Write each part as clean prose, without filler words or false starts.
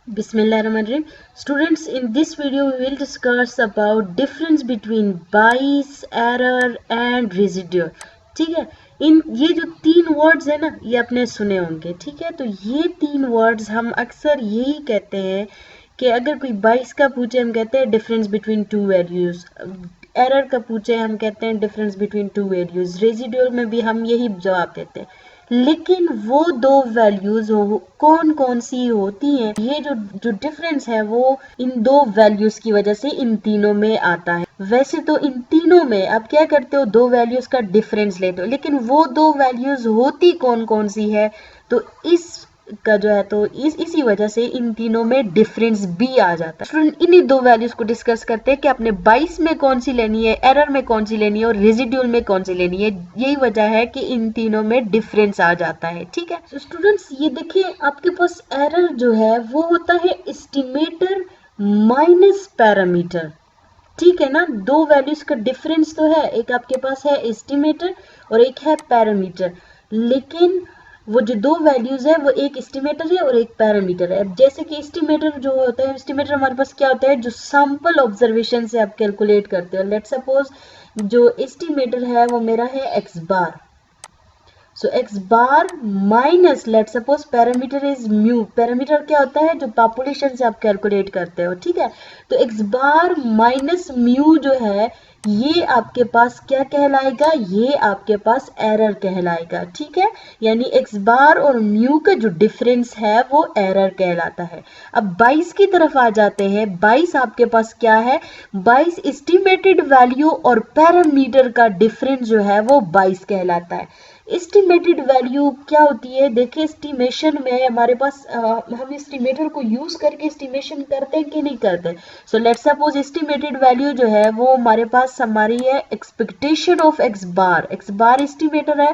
Bismillahirrahmanirrahim. Students, in this video we will discuss about difference between bias, error and residual. ठीक है, इन ये जो तीन वर्ड्स है ना, ये आपने सुने होंगे. ठीक है, तो ये तीन वर्ड्स हम अक्सर यही कहते हैं कि अगर कोई बाइस का पूछे हम कहते हैं difference between two values, error का पूछे हम कहते हैं difference between two values, residual में भी हम यही जवाब देते हैं. लेकिन वो दो वैल्यूज कौन कौन सी होती हैं, ये जो डिफरेंस है वो इन दो वैल्यूज की वजह से इन तीनों में आता है. वैसे तो इन तीनों में आप क्या करते हो, दो वैल्यूज का डिफरेंस लेते हो, लेकिन वो दो वैल्यूज होती कौन कौन सी है, तो इस का जो है तो इसी वजह से इन तीनों में डिफरेंस भी आ जाता है. स्टूडेंट, इन्हीं दो वैल्यूज को डिस्कस करते हैं कि आपने 22 में कौन सी लेनी है, एरर में कौन सी लेनी है और रेजिड्यूल में कौन सी लेनी है. यही वजह है कि इन तीनों में डिफरेंस आ जाता है. ठीक है, तो स्टूडेंट्स ये देखिए, आपके पास एरर जो है वो होता है एस्टिमेटर माइनस पैरामीटर. ठीक है ना, दो वैल्यूज का डिफरेंस तो है, एक आपके पास है एस्टिमेटर और एक है पैरामीटर. लेकिन वो जो दो वैल्यूज है वो एक एस्टिमेटर है और एक पैरामीटर है. जैसे कि एस्टिमेटर जो होता है, एस्टिमेटर हमारे पास क्या होता है, जो सैंपल ऑब्जर्वेशन से आप कैलकुलेट करते हो. लेट्स सपोज जो एस्टिमेटर है वो मेरा है x bar. So x bar minus let suppose parameter is mu. Parameter क्या होता है, जो पॉपुलेशन से आप कैलकुलेट करते हो. ठीक है, तो एक्स बार माइनस म्यू जो है ये आपके पास क्या कहलाएगा, ये आपके पास एरर कहलाएगा. ठीक है, यानी एक्स बार और म्यू का जो डिफरेंस है वो एरर कहलाता है. अब 22 की तरफ आ जाते हैं. 22 आपके पास क्या है, 22 एस्टिमेटेड वैल्यू और पैरामीटर का डिफरेंस जो है वो 22 कहलाता है. एस्टिमेटेड वैल्यू क्या होती है, देखिए एस्टिमेशन में हमारे पास हम एस्टिमेटर को यूज करके एस्टिमेशन करते हैं कि नहीं करते. So let's suppose estimated value जो है वो हमारे पास हमारी है expectation of X bar. X bar estimator है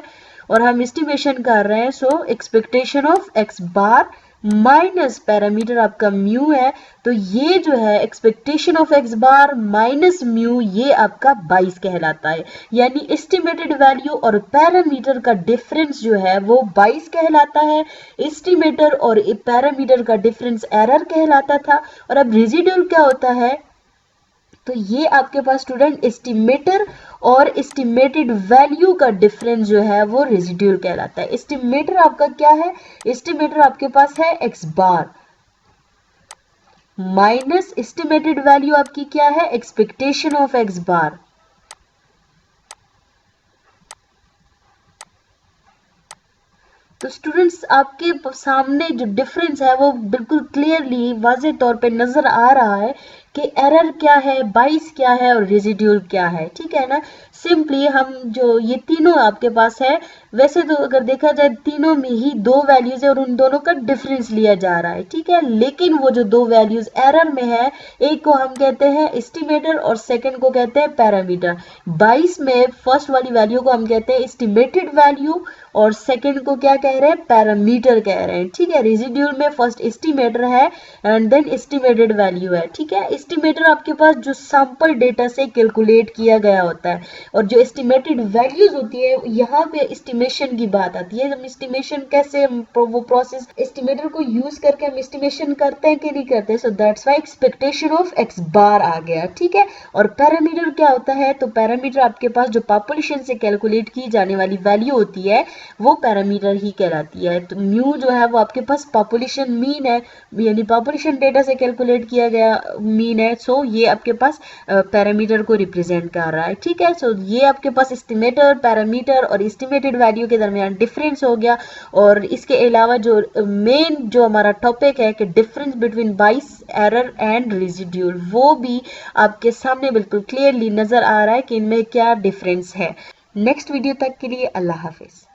और हम एस्टिमेशन कर रहे हैं. So expectation of X bar minus parameter आपका म्यू है, तो ये जो है expectation of X bar minus mu ये आपका 22 कहलाता है. यानी एस्टिमेटेड वैल्यू और पैरामीटर का डिफरेंस जो है वो 22 कहलाता है. एस्टिमेटर और पैरामीटर का डिफरेंस एरर कहलाता था. और अब रेजिडुअल क्या होता है, तो ये आपके पास स्टूडेंट एस्टिमेटर और एस्टिमेटेड वैल्यू का डिफरेंस जो है वो रेजिड्यूल कहलाता है. एस्टिमेटर आपका क्या है, एस्टिमेटर आपके पास है एक्स बार माइनस एस्टिमेटेड वैल्यू आपकी क्या है, एक्सपेक्टेशन ऑफ एक्स बार. तो स्टूडेंट्स आपके सामने जो डिफरेंस है वो बिल्कुल क्लियरली वाज़ेह तौर पे नजर आ रहा है कि एरर क्या है, 22 क्या है और रेजिड्यूल क्या है. ठीक है ना, सिंपली हम जो ये तीनों आपके पास है, वैसे तो अगर देखा जाए तीनों में ही दो वैल्यूज है और उन दोनों का डिफरेंस लिया जा रहा है. ठीक है, लेकिन वो जो दो वैल्यूज एरर में है, एक को हम कहते हैं एस्टिमेटर और सेकंड को कहते हैं पैरामीटर. 22 में फर्स्ट वाली वैल्यू को हम कहते हैं एस्टिमेटेड वैल्यू और सेकंड को क्या कह रहे हैं, पैरामीटर कह रहे हैं. ठीक है, रेजिड्यूल में फर्स्ट एस्टिमेटर है एंड देन एस्टिमेटेड वैल्यू है. ठीक है, एस्टिमेटर आपके पास जो सैंपल डेटा से कैलकुलेट किया गया होता है और जो एस्टिमेटेड वैल्यूज होती है यहाँ पे एस्टिमेशन की बात आती है. हम एस्टिमेशन कैसे वो प्रोसेस एस्टिमेटर को यूज करके हम एस्टिमेशन करते हैं कि नहीं करते. So that's why expectation of X bar आ गया. ठीक है, और पैरामीटर क्या होता है, तो पैरामीटर आपके पास जो पॉपुलेशन से कैलकुलेट की जाने वाली वैल्यू होती है वो पैरामीटर ही कहलाती है. तो म्यू जो है वो आपके पास पॉपुलेशन मीन है, यानी पॉपुलेशन डेटा से कैलकुलेट किया गया मीन है. सो ये आपके पास पैरामीटर को रिप्रेजेंट कर रहा है. ठीक है, सो ये आपके पास एस्टिमेटर, पैरामीटर और एस्टिमेटेड वैल्यू के दरमियान डिफरेंस हो गया. और इसके अलावा जो मेन जो हमारा टॉपिक है कि डिफरेंस बिटवीन बाइस, एरर एंड रेजिड्यूल, वो भी आपके सामने बिल्कुल क्लियरली नजर आ रहा है कि इनमें क्या डिफरेंस है. नेक्स्ट वीडियो तक के लिए अल्लाह हाफिज.